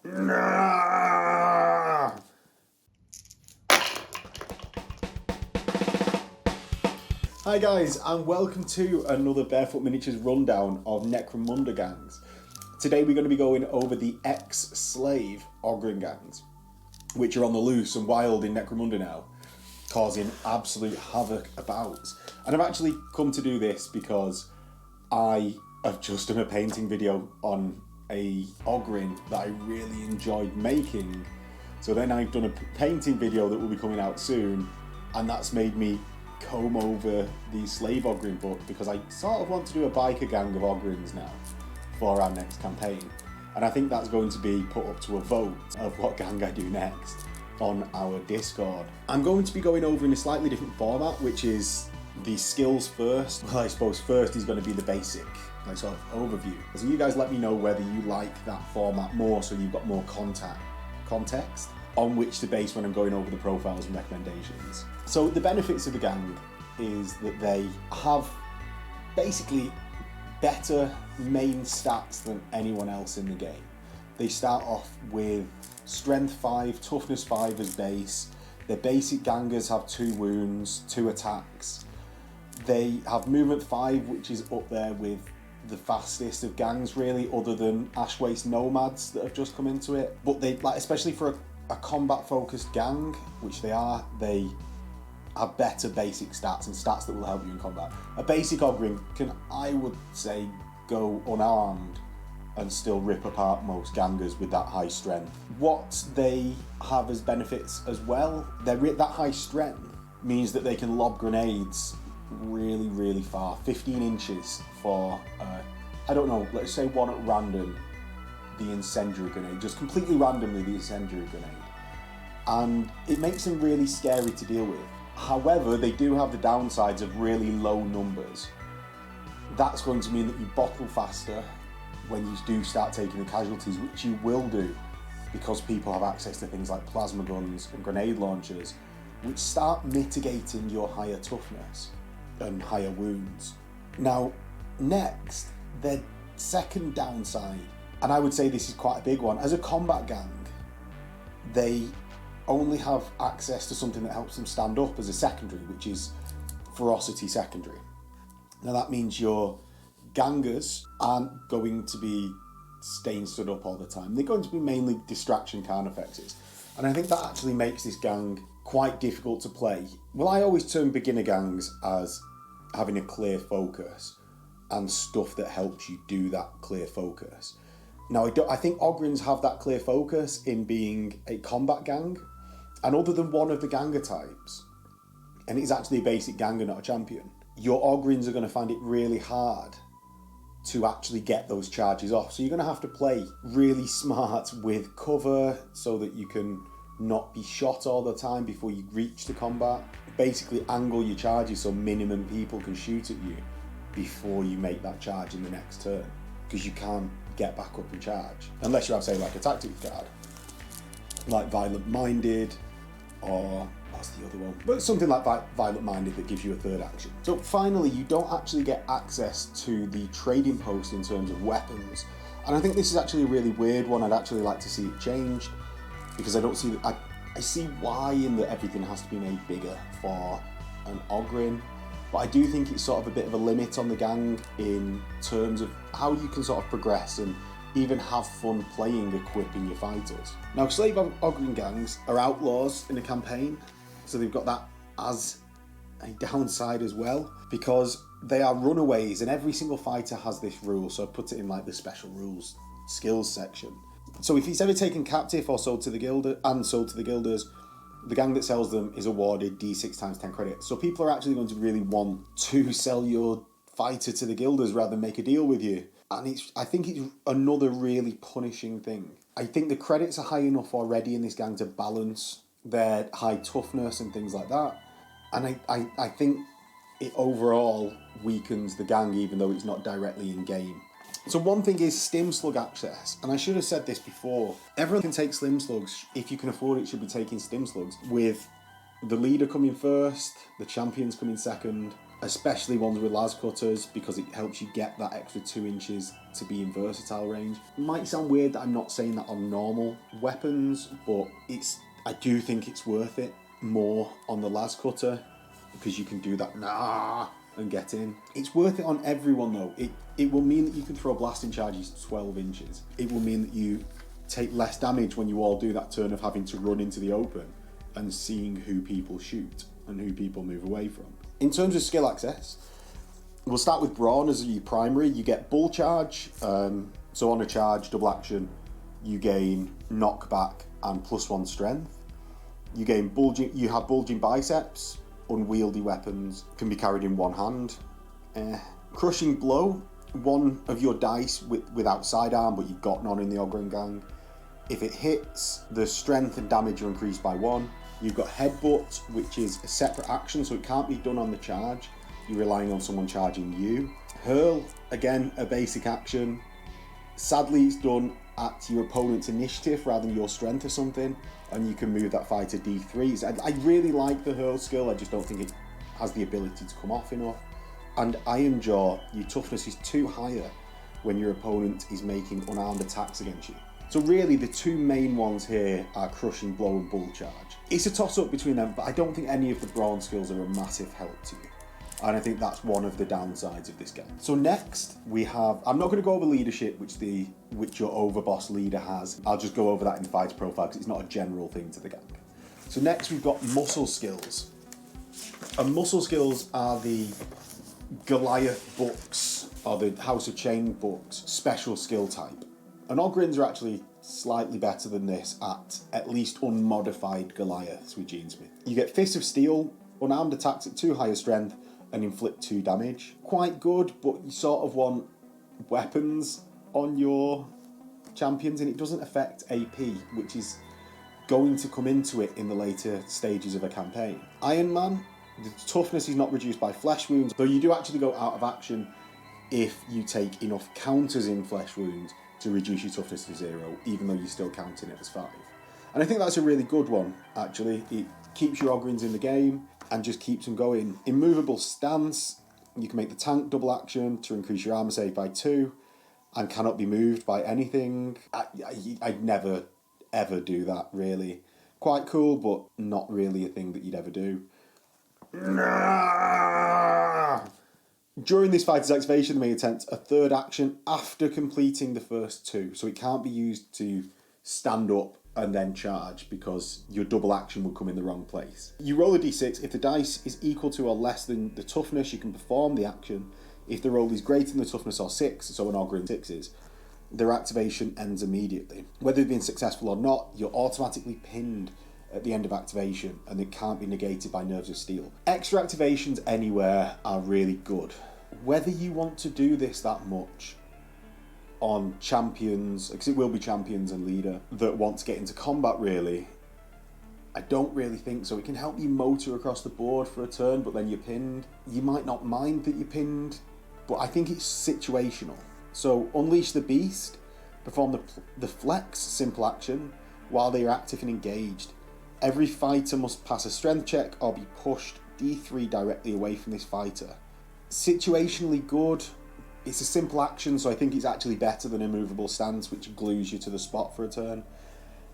Hi guys, and welcome to another Bearfoot Miniatures rundown of Necromunda gangs. Today we're going to be going over the ex-Slave Ogryn Gangs, which are on the loose and wild in Necromunda now, causing absolute havoc about. And I've actually come to do this because I have just done a painting video on a Ogryn that I really enjoyed making. So then I've done a painting video that will be coming out soon, and that's made me comb over the Slave Ogryn book because I sort of want to do a biker gang of Ogryns now for our next campaign. And I think that's going to be put up to a vote of what gang I do next on our Discord. I'm going to be going over in a slightly different format, which is the skills first. Well, I suppose first is going to be the basic, like sort of overview. So you guys let me know whether you like that format more, so you've got more context on which to base when I'm going over the profiles and recommendations. So the benefits of the gang is that they have basically better main stats than anyone else in the game. They start off with strength 5, toughness 5 as base. Their basic gangers have 2 wounds, 2 attacks. They have movement 5, which is up there with the fastest of gangs really, other than Ashwaste Nomads that have just come into it. But they, like, especially for a combat focused gang, which they have better basic stats and stats that will help you in combat. A basic Ogryn can, I would say, go unarmed and still rip apart most gangers with that high strength. What they have as benefits as well, that high strength means that they can lob grenades really, really far. 15 inches for, I don't know, let's say one at random, the incendiary grenade, just completely randomly the incendiary grenade. And it makes them really scary to deal with. However, they do have the downsides of really low numbers. That's going to mean that you bottle faster when you do start taking the casualties, which you will do because people have access to things like plasma guns and grenade launchers, which start mitigating your higher toughness and higher wounds. Now, next, their second downside, and I would say this is quite a big one, as a combat gang, they only have access to something that helps them stand up as a secondary, which is ferocity secondary. Now that means your gangers aren't going to be staying stood up all the time. They're going to be mainly distraction carnifexes. And I think that actually makes this gang quite difficult to play. Well, I always term beginner gangs as having a clear focus and stuff that helps you do that clear focus. Now, I think Ogryns have that clear focus in being a combat gang, and other than one of the ganger types, and it's actually a basic ganger, not a champion, your Ogryns are going to find it really hard to actually get those charges off. So you're going to have to play really smart with cover so that you can not be shot all the time before you reach the combat. Basically angle your charges so minimum people can shoot at you before you make that charge in the next turn, because you can't get back up and charge unless you have, say, like a tactics card like Violent Minded, or what's the other one, but something like Violent Minded that gives you a third action. So finally, you don't actually get access to the trading post in terms of weapons, and I think this is actually a really weird one. I'd actually like to see it changed, because I don't see I see why in that everything has to be made bigger for an Ogryn. But I do think it's sort of a bit of a limit on the gang in terms of how you can sort of progress and even have fun playing equipping your fighters. Now, Slave Ogryn Gangs are outlaws in a campaign, so they've got that as a downside as well, because they are runaways, and every single fighter has this rule, so I put it in like the special rules skills section. So if he's ever taken captive or sold to the guilders, the gang that sells them is awarded D6 times 10 credits. So people are actually going to really want to sell your fighter to the guilders rather than make a deal with you. And I think it's another really punishing thing. I think the credits are high enough already in this gang to balance their high toughness and things like that. And I think it overall weakens the gang, even though it's not directly in game. So one thing is Stim Slug access, and I should have said this before. Everyone can take Slim Slugs. If you can afford it, should be taking Stim Slugs, with the leader coming first, the champions coming second, especially ones with las cutters, because it helps you get that extra 2 inches to be in versatile range. It might sound weird that I'm not saying that on normal weapons, but I do think it's worth it more on the las cutter, because you can do that and get in. It's worth it on everyone though. It will mean that you can throw blasting charges 12 inches. It will mean that you take less damage when you all do that turn of having to run into the open and seeing who people shoot and who people move away from. In terms of skill access, we'll start with Brawn as your primary. You get Bull Charge, so on a charge, double action, you gain knockback and +1 strength. You gain you have bulging biceps, unwieldy weapons, can be carried in one hand. Crushing Blow, one of your dice without sidearm, but you've got none in the Ogryn Gang. If it hits, the strength and damage are increased by 1. You've got Headbutt, which is a separate action, so it can't be done on the charge. You're relying on someone charging you. Hurl, again, a basic action. Sadly, it's done at your opponent's initiative rather than your strength or something, and you can move that fighter D3. I really like the Hurl skill, I just don't think it has the ability to come off enough. And Iron Jaw, your toughness is 2 higher when your opponent is making unarmed attacks against you. So really the 2 main ones here are Crushing Blow and Bull Charge. It's a toss-up between them, but I don't think any of the Brawn skills are a massive help to you. And I think that's one of the downsides of this game. So next we have, I'm not going to go over leadership, which your Overboss leader has. I'll just go over that in the fighter profile because it's not a general thing to the gang. So next we've got muscle skills. And muscle skills are the Goliath books, or the House of Chain books, special skill type. And Ogryns are actually slightly better than this at least unmodified Goliaths with Genesmith. You get Fist of Steel, unarmed attacks at 2 higher strength and inflict 2 damage. Quite good, but you sort of want weapons on your champions, and it doesn't affect AP, which is going to come into it in the later stages of a campaign. Iron Man, the toughness is not reduced by flesh wounds, though you do actually go out of action if you take enough counters in flesh wounds to reduce your toughness to 0, even though you're still counting it as 5. And I think that's a really good one, actually. It keeps your Ogryns in the game and just keeps them going. Immovable Stance, you can make the tank double action to increase your armor save by 2 and cannot be moved by anything. I'd never, ever do that, really. Quite cool, but not really a thing that you'd ever do. During this fighter's activation, they may attempt a 3rd action after completing the first 2, so it can't be used to stand up and then charge because your double action would come in the wrong place. You roll a d6. If the dice is equal to or less than the toughness, you can perform the action. If the roll is greater than the toughness or 6, so an Ogryn 6 is, their activation ends immediately. Whether they've been successful or not, you're automatically pinned at the end of activation, and it can't be negated by Nerves of Steel. Extra activations anywhere are really good. Whether you want to do this that much on champions, because it will be champions and leader that want to get into combat, really, I don't really think so. It can help you motor across the board for a turn, but then you're pinned. You might not mind that you're pinned, but I think it's situational. So Unleash the Beast, perform the Flex simple action while they are active and engaged. Every fighter must pass a strength check or be pushed D3 directly away from this fighter. Situationally good. It's a simple action, so I think it's actually better than Immovable Stance, which glues you to the spot for a turn.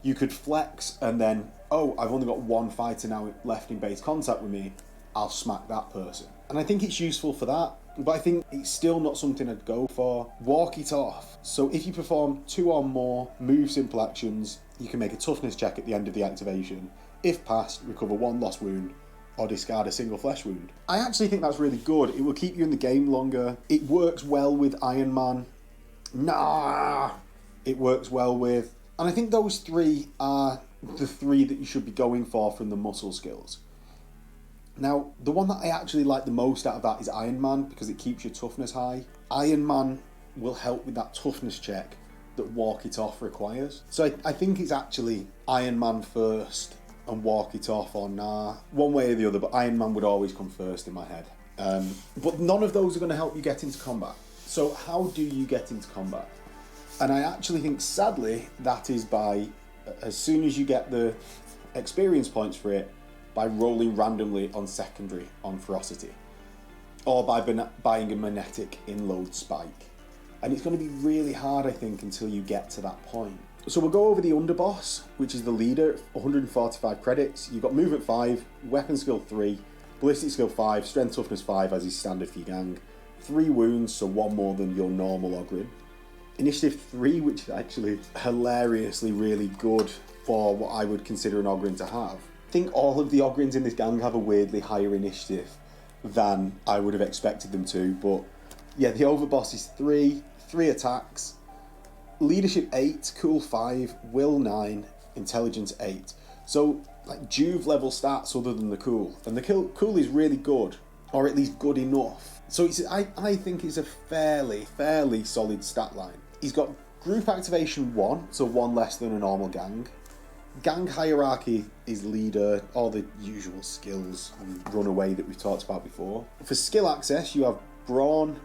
You could flex and then, oh, I've only got 1 fighter now left in base contact with me, I'll smack that person. And I think it's useful for that, but I think it's still not something I'd go for. Walk it off. So if you perform 2 or more move simple actions, you can make a toughness check at the end of the activation. If passed, recover 1 lost wound or discard a single flesh wound. I actually think that's really good. It will keep you in the game longer. It works well with Iron Man. It works well with... And I think those 3 are the 3 that you should be going for from the muscle skills. Now, the one that I actually like the most out of that is Iron Man, because it keeps your toughness high. Iron Man will help with that toughness check that Walk It Off requires. So I think it's actually Iron Man first and Walk It Off, or one way or the other, but Iron Man would always come first in my head. But none of those are going to help you get into combat. So how do you get into combat? And I actually think, sadly, that is by, as soon as you get the experience points for it, by rolling randomly on secondary on ferocity. or by buying a Magnetic Inload Spike. And it's going to be really hard, I think, until you get to that point. So we'll go over the Underboss, which is the leader, 145 credits. You've got Movement 5, Weapon Skill 3, Ballistic Skill 5, Strength Toughness 5 as is standard for your gang. 3 wounds, so 1 more than your normal Ogryn. Initiative 3, which is actually hilariously really good for what I would consider an Ogryn to have. I think all of the Ogryns in this gang have a weirdly higher initiative than I would have expected them to, but yeah, the Overboss is 3 attacks, Leadership 8, Cool 5, Will 9, Intelligence 8. So, like, Juve level stats other than the Cool. And the Cool is really good, or at least good enough. So I think it's a fairly solid stat line. He's got Group Activation 1, so 1 less than a normal gang. Gang Hierarchy is Leader, all the usual skills and Runaway that we've talked about before. For skill access, you have Brawn,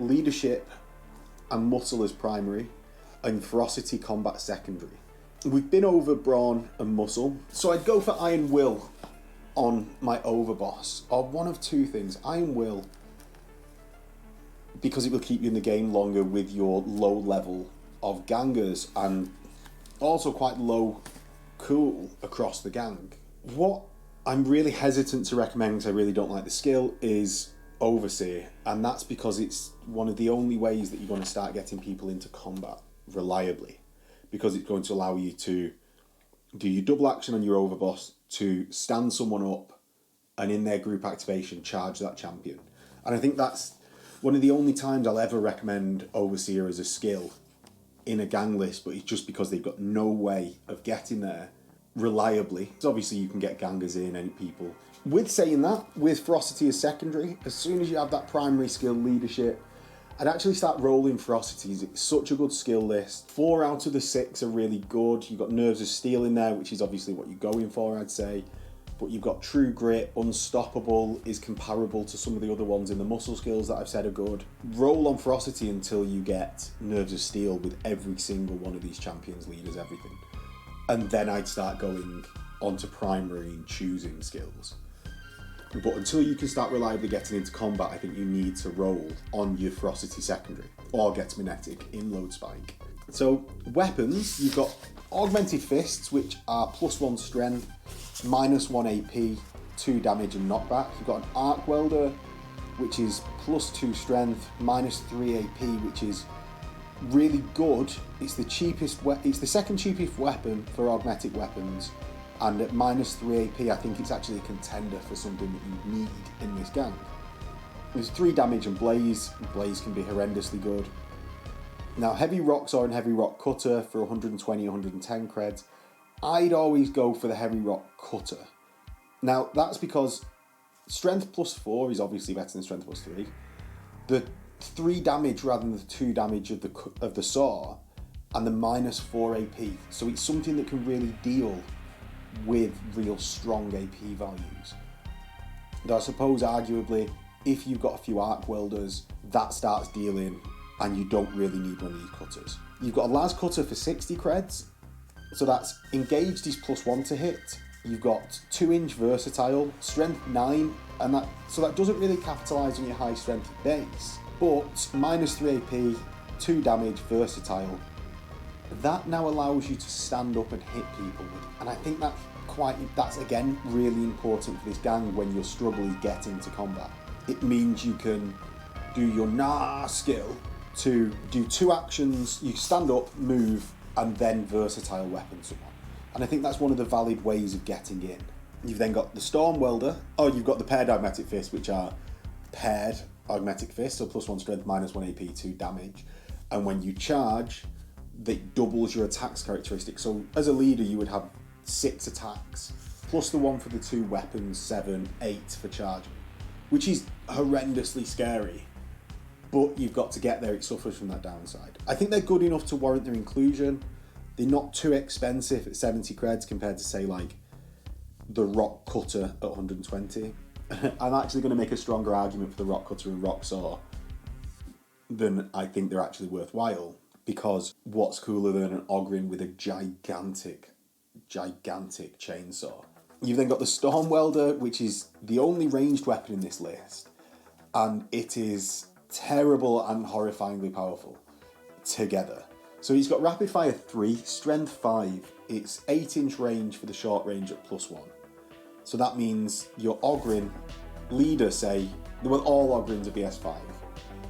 Leadership, and Muscle as primary, and Ferocity Combat secondary. We've been over Brawn and Muscle, so I'd go for Iron Will on my Overboss, or one of two things. Iron Will, because it will keep you in the game longer with your low level of gangers, and also quite low cool across the gang. What I'm really hesitant to recommend, because I really don't like the skill, is Overseer, and that's because it's one of the only ways that you're going to start getting people into combat reliably, because it's going to allow you to do your double action on your Overboss to stand someone up and in their group activation charge that champion. And I think that's one of the only times I'll ever recommend Overseer as a skill in a gang list, but it's just because they've got no way of getting there reliably. So obviously you can get gangers in and people. With saying that, with Ferocity as secondary, as soon as you have that primary skill, Leadership, I'd actually start rolling Ferocities. It's such a good skill list. 4 out of the 6 are really good. You've got Nerves of Steel in there, which is obviously what you're going for, I'd say. But you've got True Grit, Unstoppable is comparable to some of the other ones in the muscle skills that I've said are good. Roll on Ferocity until you get Nerves of Steel with every single one of these champions, leaders, everything. And then I'd start going onto primary and choosing skills. But until you can start reliably getting into combat, I think you need to roll on your Ferocity secondary or get Magnetic Inload Spike. So weapons, you've got Augmented Fists, which are +1 strength, -1 AP, 2 damage and knockback. You've got an Arc Welder, which is +2 strength, -3 AP, which is really good. It's the cheapest. It's the second cheapest weapon for augmetic weapons. And at -3 AP, I think it's actually a contender for something that you need in this gang. There's 3 damage and Blaze. Blaze can be horrendously good. Now, Heavy Rocks or an Heavy Rock Cutter for 120, 110 creds. I'd always go for the Heavy Rock Cutter. Now, that's because Strength +4 is obviously better than Strength +3. The 3 damage rather than the 2 damage of the saw, and the -4 AP. So it's something that can really deal with real strong AP values. Though I suppose arguably, if you've got a few arc welders, that starts dealing and you don't really need one of these cutters. You've got a Las Cutter for 60 creds, so that's engaged is +1 to hit. You've got 2-inch versatile, strength 9, and that doesn't really capitalise on your high strength base, but -3 AP, 2 damage, versatile. That now allows you to stand up and hit people, and I think that's again really important for this gang when your struggle is getting to combat. It means you can do your skill to do 2 actions, you stand up, move, and then versatile weapon someone. And I think that's one of the valid ways of getting in. You've then got the Storm Welder, you've got the paired Augmetic Fists, which are paired Augmetic Fists, so +1 strength, -1 AP, 2 damage. And when you charge, that doubles your attacks characteristic. So as a leader, you would have 6 attacks, plus the 1 for the 2 weapons, 7, 8 for charging, which is horrendously scary. But you've got to get there, it suffers from that downside. I think they're good enough to warrant their inclusion. They're not too expensive at 70 creds compared to, say, like the Rock Cutter at 120. I'm actually going to make a stronger argument for the Rock Cutter and Rock Saw than I think they're actually worthwhile. Because what's cooler than an Ogryn with a gigantic chainsaw? You've then got the Storm Welder, which is the only ranged weapon in this list. and it is terrible and horrifyingly powerful together. So he's got Rapid Fire 3, Strength 5, it's 8-inch range for the short range at +1. So that means your Ogryn leader, say, well, all Ogryns are BS5.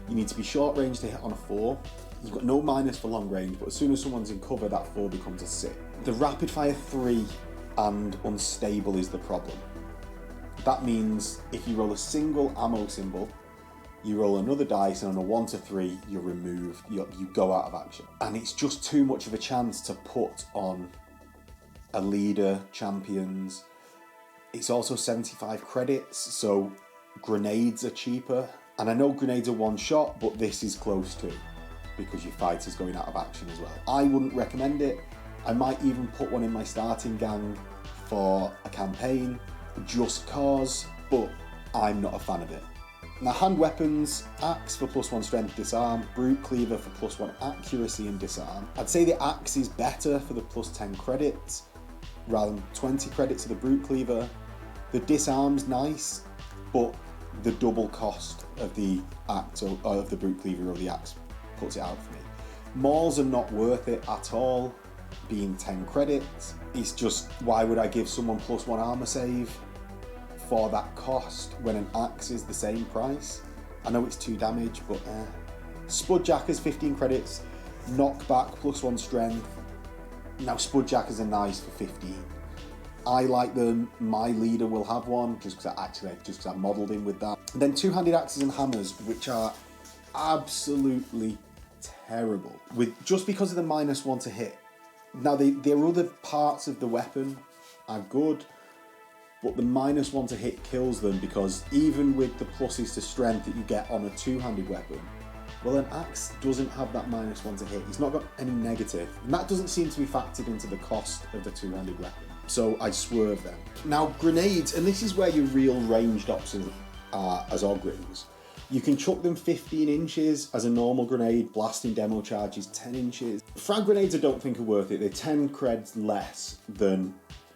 You need to be short range to hit on a 4. You've got no minus for long range, but as soon as someone's in cover, that 4 becomes a 6. The Rapid Fire 3 and Unstable is the problem. That means if you roll a single ammo symbol, you roll another dice, and on a 1 to 3, you're removed, you go out of action. And it's just too much of a chance to put on a leader, champions. It's also 75 credits, so grenades are cheaper. And I know grenades are one shot, but this is close to, because your fighter's going out of action as well. I wouldn't recommend it. I might even put one in my starting gang for a campaign, just cause, but I'm not a fan of it. Now, hand weapons, axe for +1 strength disarm, brute cleaver for +1 accuracy and disarm. I'd say the axe is better for the +10 credits rather than 20 credits of the brute cleaver. The disarm's nice, but the double cost of the axe or of the brute cleaver or the axe puts it out for me. Mauls are not worth it at all, being 10 credits. It's just, why would I give someone +1 armor save for that cost when an axe is the same price? I know it's 2 damage, but Spudjackers 15 credits, knockback +1 strength. Now Spudjackers are nice for 15. I like them. My leader will have one just because I modelled him with that. And then two-handed axes and hammers, which are absolutely terrible just because of the -1 to hit. Now there are other parts of the weapon are good, but the -1 to hit kills them, because even with the pluses to strength that you get on a two-handed weapon, well, an axe doesn't have that -1 to hit. It's not got any negative, and that doesn't seem to be factored into the cost of the two-handed weapon. So I swerve them. Now grenades, and this is where your real ranged options are as Ogryns. You can chuck them 15 inches as a normal grenade, blasting demo charges 10 inches. Frag grenades I don't think are worth it. They're 10 creds less than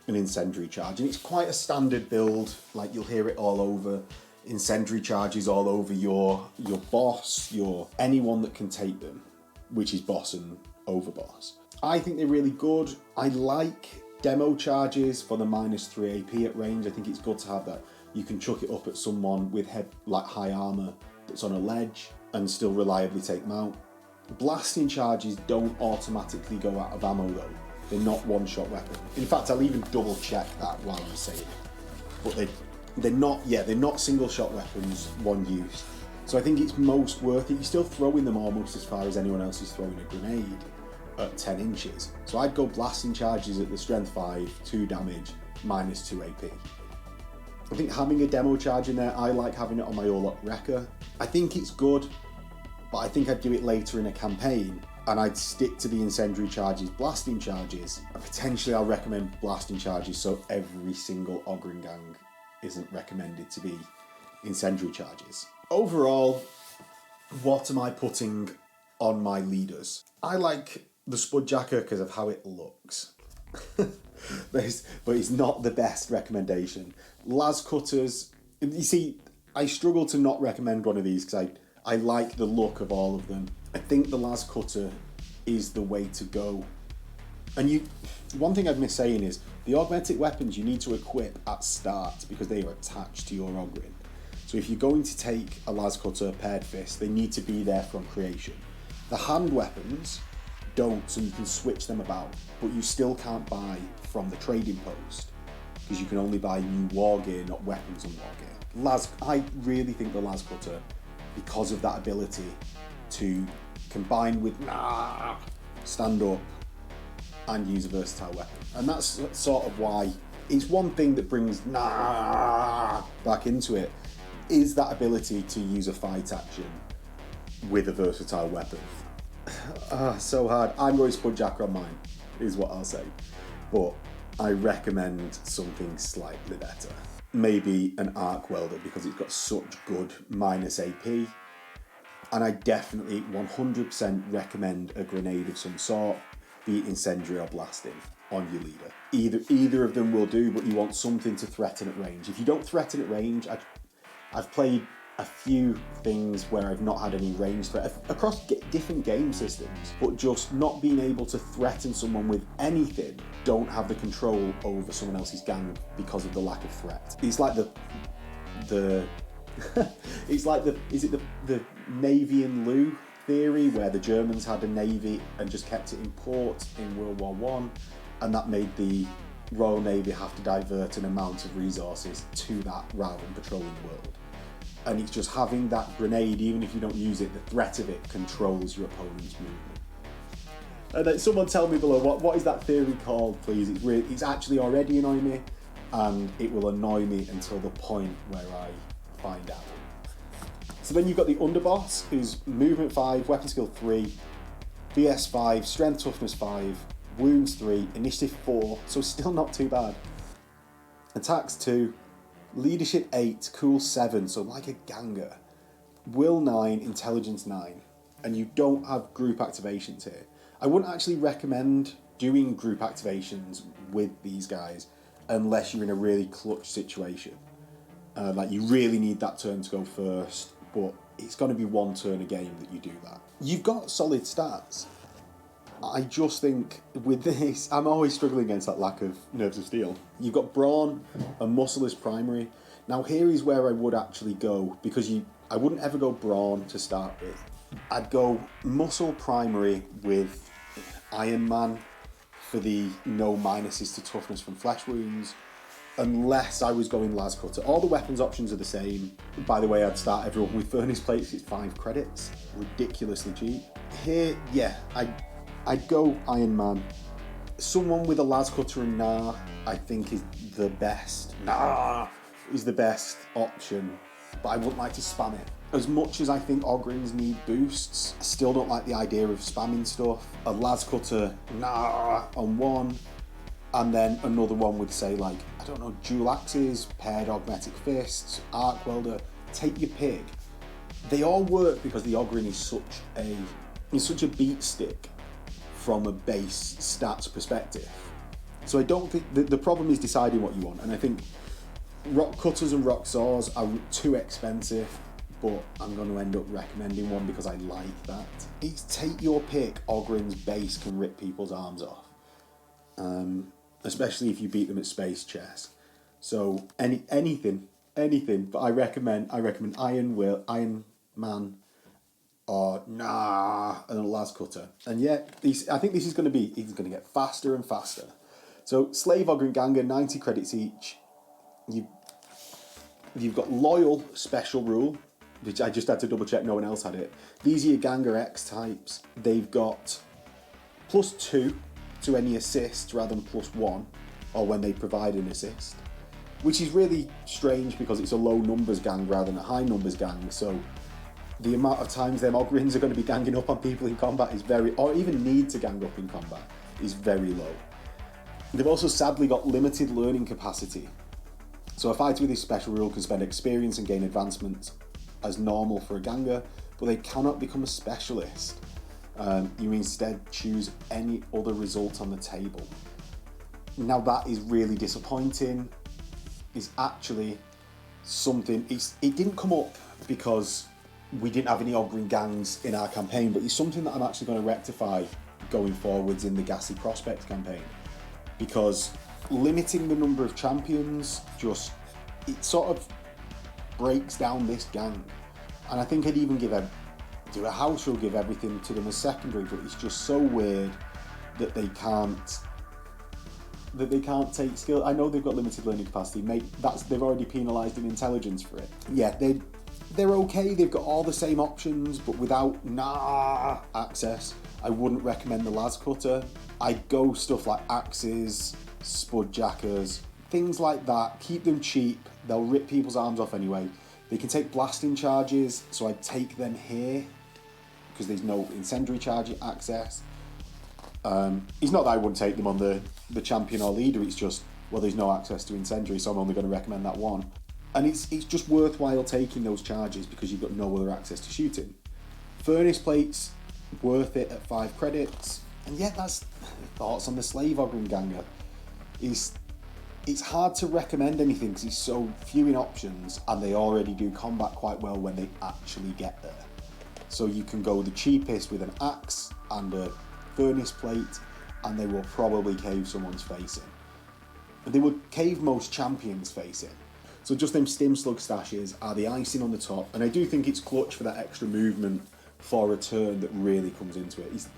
an incendiary charge, and it's quite a standard build, like you'll hear it all over. Incendiary charges all over your boss, anyone that can take them, which is boss and overboss. I think they're really good. I like demo charges for the -3 AP at range. I think it's good to have that. You can chuck it up at someone with high armor that's on a ledge and still reliably take them out. Blasting charges don't automatically go out of ammo though. They're not one-shot weapons. In fact, I'll even double check that while I'm saying it. But they're not single-shot weapons, one use. So I think it's most worth it. You're still throwing them almost as far as anyone else is throwing a grenade at 10 inches. So I'd go blasting charges at the strength 5, 2 damage, -2 AP. I think having a demo charge in there, I like having it on my Orlok Wrecker. I think it's good, but I think I'd do it later in a campaign, and I'd stick to the incendiary charges, blasting charges. Potentially I'll recommend blasting charges so every single Ogryn gang isn't recommended to be incendiary charges. Overall, what am I putting on my leaders? I like the Spudjacker because of how it looks. but it's not the best recommendation. Lascutters, you see, I struggle to not recommend one of these because I like the look of all of them. I think the Lascutter is the way to go. And one thing I've missed saying is the augmented weapons you need to equip at start because they are attached to your Ogryn. So if you're going to take a Lascutter paired fist, they need to be there from creation. The hand weapons don't, so you can switch them about, but you still can't buy from the trading post because you can only buy new war gear, not weapons and war gear. I really think the Lascutter, because of that ability to combine with stand up and use a versatile weapon, and that's sort of why it's one thing that brings back into it, is that ability to use a fight action with a versatile weapon. So hard. I'm going Spudjacker on mine, is what I'll say. But I recommend something slightly better. Maybe an arc welder because it's got such good -AP. And I definitely 100% recommend a grenade of some sort, be it incendiary or blasting, on your leader. Either of them will do, but you want something to threaten at range. If you don't threaten at range, I've played a few things where I've not had any range threat across different game systems, but just not being able to threaten someone with anything, don't have the control over someone else's gang because of the lack of threat. It's like it's like the Navy and Lou theory, where the Germans had a navy and just kept it in port in World War One, and that made the Royal Navy have to divert an amount of resources to that rather than patrolling the world. And it's just having that grenade, even if you don't use it, the threat of it controls your opponent's movement. And then someone tell me below, what is that theory called, please? It's actually already annoying me, and it will annoy me until the point where I find out. So then you've got the Underboss, who's movement 5, weapon skill 3, VS 5, strength toughness 5, wounds 3, initiative 4, so still not too bad. Attacks 2, leadership 8, cool 7, so like a ganger. Will 9, intelligence 9, and you don't have group activations here. I wouldn't actually recommend doing group activations with these guys unless you're in a really clutch situation. Like you really need that turn to go first, but it's going to be one turn a game that you do that. You've got solid stats. I just think with this, I'm always struggling against that lack of nerves of steel. You've got brawn and muscle as primary. Now here is where I would actually go, because I wouldn't ever go brawn to start with. I'd go muscle primary with Iron Man for the no minuses to toughness from flesh wounds, unless I was going Las Cutter. All the weapons options are the same. By the way, I'd start everyone with furnace plates. It's 5 credits, ridiculously cheap. Here, yeah, I'd go Iron Man. Someone with a Las Cutter and Nah, I think is the best. Nah is the best option, but I wouldn't like to spam it. As much as I think Ogryns need boosts, I still don't like the idea of spamming stuff. A Las Cutter, Nah, on one, and then another one with, say, like, I don't know, dual axes, paired augmetic fists, arc welder, take your pick. They all work because the Ogryn is such a beat stick from a base stats perspective. So I don't think the problem is deciding what you want, and I think rock cutters and rock saws are too expensive, but I'm going to end up recommending one because I like that. It's take your pick. Ogryn's base can rip people's arms off, especially if you beat them at space chess. So anything. But I recommend Iron Man, or Nah, and a Las Cutter. And yeah, I think this is going to be, he's going to get faster and faster. So Slave Ogryn Gangs, 90 credits each. You've got Loyal Special Rule, which I just had to double check no one else had it. These are your Ganger X types. They've got +2 to any assists rather than +1, or when they provide an assist, which is really strange because it's a low numbers gang rather than a high numbers gang. So the amount of times them Ogryns are going to be ganging up on people in combat is or even need to gang up in combat, is very low. They've also sadly got limited learning capacity. So a fighter with this special rule can spend experience and gain advancements as normal for a ganger, but they cannot become a specialist. You instead choose any other result on the table. Now that is really disappointing. It's actually something, it didn't come up because we didn't have any Ogryn gangs in our campaign, but it's something that I'm actually going to rectify going forwards in the Gassy Prospect campaign, because limiting the number of champions it sort of breaks down this gang. And I think I'd even do a house rule, give everything to them as secondary, but it's just so weird that they can't take skill. I know they've got limited learning capacity, mate. They've already penalised in intelligence for it. Yeah, they're okay. They've got all the same options, but without access, I wouldn't recommend the Las Cutter. I'd go stuff like axes, spudjackers, things like that. Keep them cheap. They'll rip people's arms off anyway. They can take blasting charges, so I'd take them here because there's no incendiary charge access. It's not that I wouldn't take them on the champion or leader, it's just, well, there's no access to incendiary, so I'm only going to recommend that one. And it's just worthwhile taking those charges because you've got no other access to shooting. Furnace plates, worth it at 5 credits. And yeah, that's thoughts on the Slave Ogryn Ganger. It's hard to recommend anything because it's so few in options, and they already do combat quite well when they actually get there. So you can go the cheapest with an axe and a furnace plate, and they will probably cave someone's face in. They would cave most champions' face in. So just them stim slug stashes are the icing on the top, and I do think it's clutch for that extra movement for a turn that really comes into it.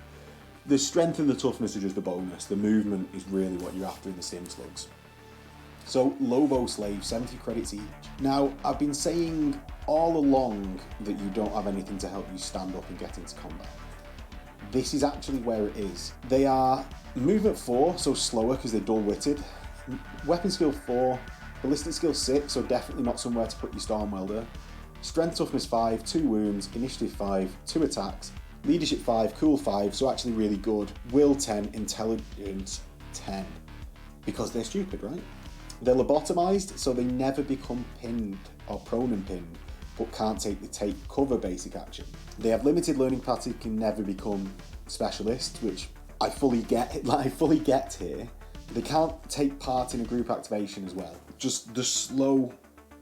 The strength and the toughness are just a bonus. The movement is really what you're after in the stim slugs. So Lobo Slaves, 70 credits each. Now, I've been saying all along that you don't have anything to help you stand up and get into combat. This is actually where it is. They are movement 4, so slower because they're dull-witted. Weapon skill 4, ballistic skill 6, so definitely not somewhere to put your Storm Welder. Strength toughness 5, 2 wounds, initiative 5, 2 attacks, leadership 5, cool 5, so actually really good. Will 10, intelligence 10. Because they're stupid, right? They're lobotomized, so they never become pinned or prone and pinned, but can't take cover basic action. They have limited learning capacity, can never become specialists, which I fully get here. They can't take part in a group activation as well. Just the slow,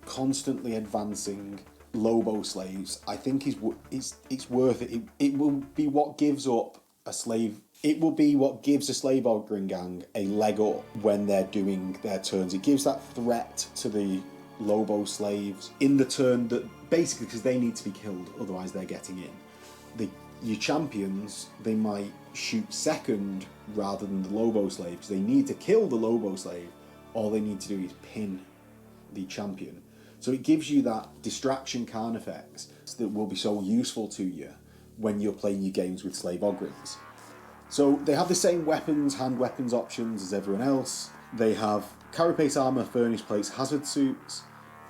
constantly advancing Lobo Slaves, I think it's worth it. It will be what gives up a slave. It will be what gives a Slave Ogryn Gang a leg up when they're doing their turns. It gives that threat to the Lobo Slaves in the turn that basically, because they need to be killed, otherwise they're getting in. Your champions, they might shoot second rather than the Lobo Slave because they need to kill the Lobo Slave. All they need to do is pin the champion. So it gives you that distraction card effects that will be so useful to you when you're playing your games with Slave Ogryns. So they have the same weapons, hand weapons options as everyone else. They have carapace armor, furnace plates, hazard suits,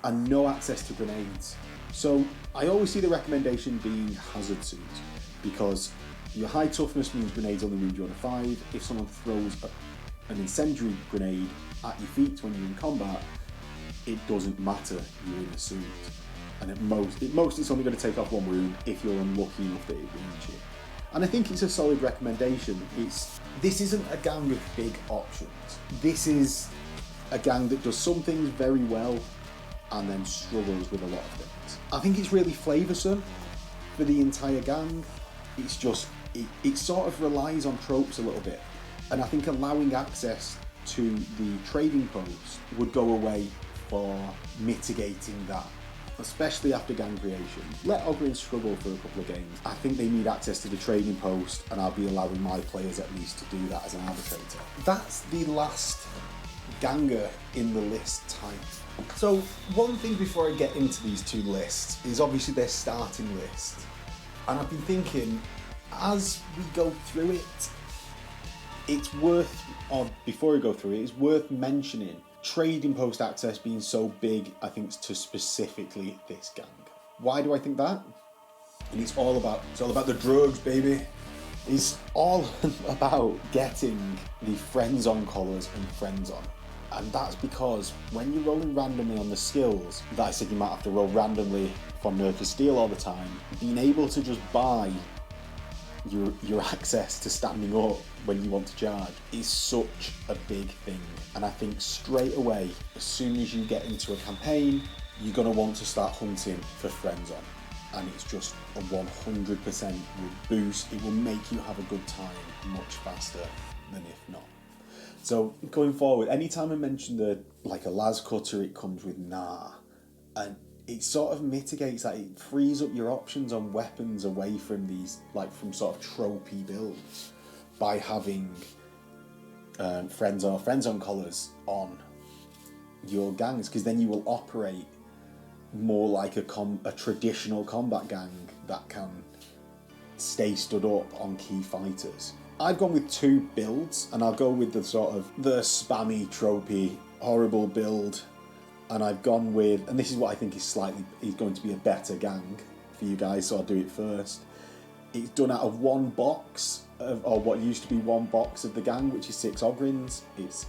and no access to grenades. So I always see the recommendation being hazard suits because your high toughness means grenades only wound you on a 5. If someone throws an incendiary grenade at your feet when you're in combat, it doesn't matter, you're in a suit. And at most it's only going to take off 1 wound if you're unlucky enough that it wounds you. And I think it's a solid recommendation. This isn't a gang with big options. This is a gang that does some things very well and then struggles with a lot of things. I think it's really flavoursome for the entire gang. It's just, it sort of relies on tropes a little bit. And I think allowing access to the trading post would go away for mitigating that, especially after gang creation. Let Ogryn struggle for a couple of games. I think they need access to the trading post, and I'll be allowing my players at least to do that as an arbitrator. That's the last ganger in the list type. So one thing before I get into these two lists is obviously their starting list. And I've been thinking, as we go through it, it's worth mentioning trading post access being so big, I think, to specifically this gang. Why do I think that? And it's all about the drugs, baby. It's all about getting the friends on collars and friends on. And that's because when you're rolling randomly on the skills that I said you might have to roll randomly from Nerf Steel all the time, being able to just buy your access to standing up when you want to charge is such a big thing. And I think straight away, as soon as you get into a campaign, you're going to want to start hunting for friends on. And it's just a 100% will boost. It will make you have a good time much faster than if not. So going forward, anytime I mention a las cutter, it comes with nah. And it sort of mitigates that. It frees up your options on weapons away from these, from sort of tropey builds by having friends on collars on your gangs, because then you will operate more like a traditional combat gang that can stay stood up on key fighters. I've gone with 2 builds, and I'll go with the sort of the spammy, tropey, horrible build. And I've gone with, and this is what I think is going to be a better gang for you guys, so I'll do it first. It's done out of 1 box, or what used to be 1 box of the gang, which is 6 Ogryns. It's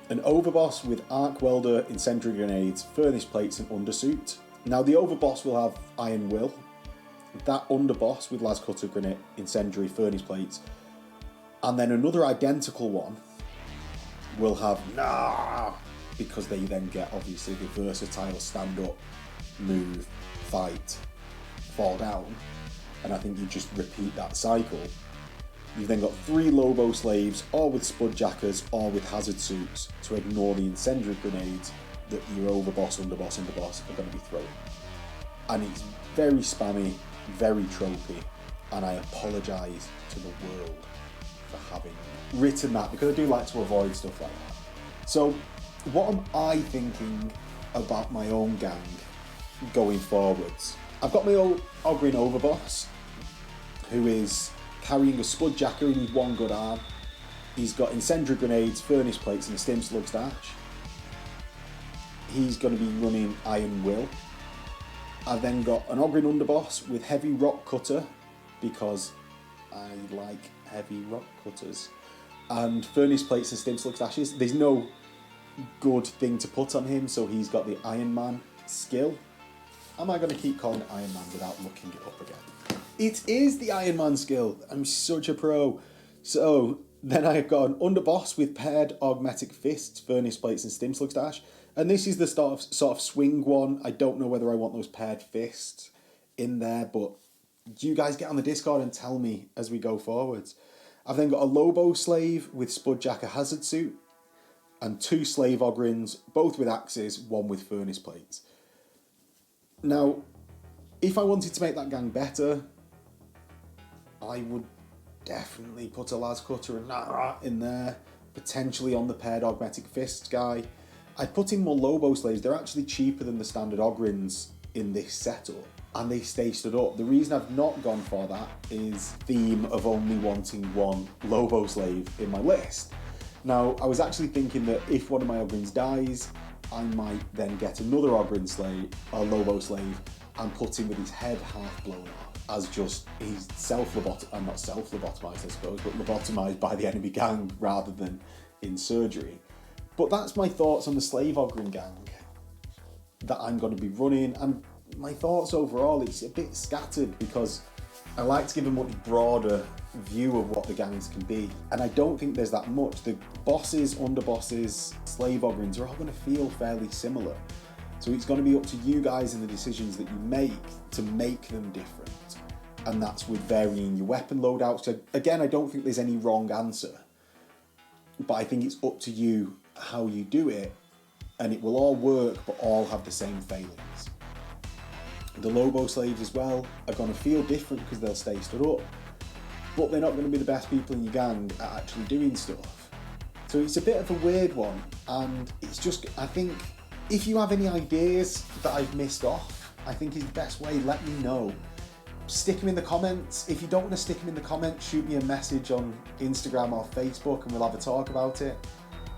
an Overboss with Arc Welder, Incendiary Grenades, Furnace Plates, and Undersuit. Now the Overboss will have Iron Will. That Underboss with Las Cutter, Grenade, Incendiary, Furnace Plates. And then another identical one will have because they then get obviously the versatile stand up, move, fight, fall down, and I think you just repeat that cycle. You've then got 3 Lobo Slaves, or with Spudjackers, or with hazard suits, to ignore the incendiary grenades that your Overboss, Underboss are going to be throwing. And it's very spammy, very tropey, and I apologise to the world for having written that, because I do like to avoid stuff like that. So, what am I thinking about my own gang going forwards? I've got my old Ogryn Overboss, who is carrying a Spudjacker in his one good arm. He's got incendiary grenades, furnace plates, and a stim slug stash. He's going to be running Iron Will. I've then got an Ogryn Underboss with heavy rock cutter, because I like heavy rock cutters, and furnace plates and stim slug stashes. There's no good thing to put on him, so he's got the Iron Man skill. Am I going to keep calling it Iron Man without looking it up again? It is the Iron Man skill. I'm such a pro. So then I've got an Underboss with paired augmetic fists, furnace plates, and stim slug stash. And this is the sort of swing one. I don't know whether I want those paired fists in there, but you guys get on the Discord and tell me as we go forwards. I've then got a Lobo Slave with Spudjacker hazard suit, and 2 Slave Ogryns, both with axes, one with furnace plates. Now, if I wanted to make that gang better, I would definitely put a Las Cutter and Nara in there, potentially on the paired augmetic fists guy. I'd put in more Lobo Slaves. They're actually cheaper than the standard Ogryns in this setup, and they stay stood up. The reason I've not gone for that is theme of only wanting 1 Lobo Slave in my list. Now, I was actually thinking that if one of my Ogryns dies, I might then get another Ogryn Slave, or Lobo Slave, and put him with his head half blown off, as just he's not self-lobotomized, I suppose, but lobotomized by the enemy gang rather than in surgery. But that's my thoughts on the Slave Ogryn gang that I'm going to be running, and my thoughts overall, it's a bit scattered because I like to give a much broader view of what the gangs can be, and I don't think there's that much. The bosses, underbosses, Slave Ogryns are all going to feel fairly similar. So it's going to be up to you guys and the decisions that you make to make them different. And that's with varying your weapon loadouts. So again, I don't think there's any wrong answer, but I think it's up to you how you do it, and it will all work but all have the same failings. The Lobo Slaves as well are going to feel different because they'll stay stood up, but they're not going to be the best people in your gang at actually doing stuff. So it's a bit of a weird one, and it's just, I think, if you have any ideas that I've missed off, I think is the best way, let me know. Stick them in the comments. If you don't want to stick them in the comments, shoot me a message on Instagram or Facebook and we'll have a talk about it.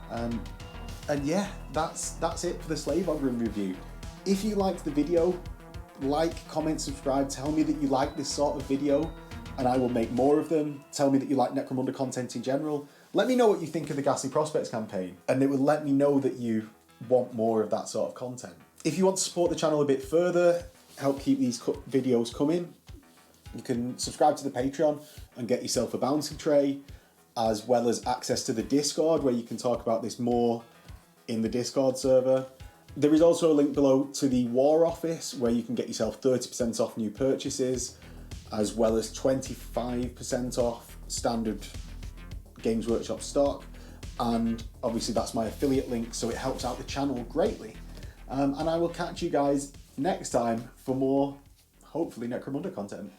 And yeah, that's it for the Slave Ogryn review. If you liked the video, like, comment, subscribe, tell me that you like this sort of video and I will make more of them. Tell me that you like Necromunda content in general. Let me know what you think of the Ghastly Prospects campaign, and it will let me know that you want more of that sort of content. If you want to support the channel a bit further, help keep these videos coming, you can subscribe to the Patreon and get yourself a bounty tray, as well as access to the Discord where you can talk about this more in the Discord server. There is also a link below to the War Office where you can get yourself 30% off new purchases, as well as 25% off standard Games Workshop stock. And obviously that's my affiliate link, so it helps out the channel greatly. And I will catch you guys next time for more, hopefully, Necromunda content.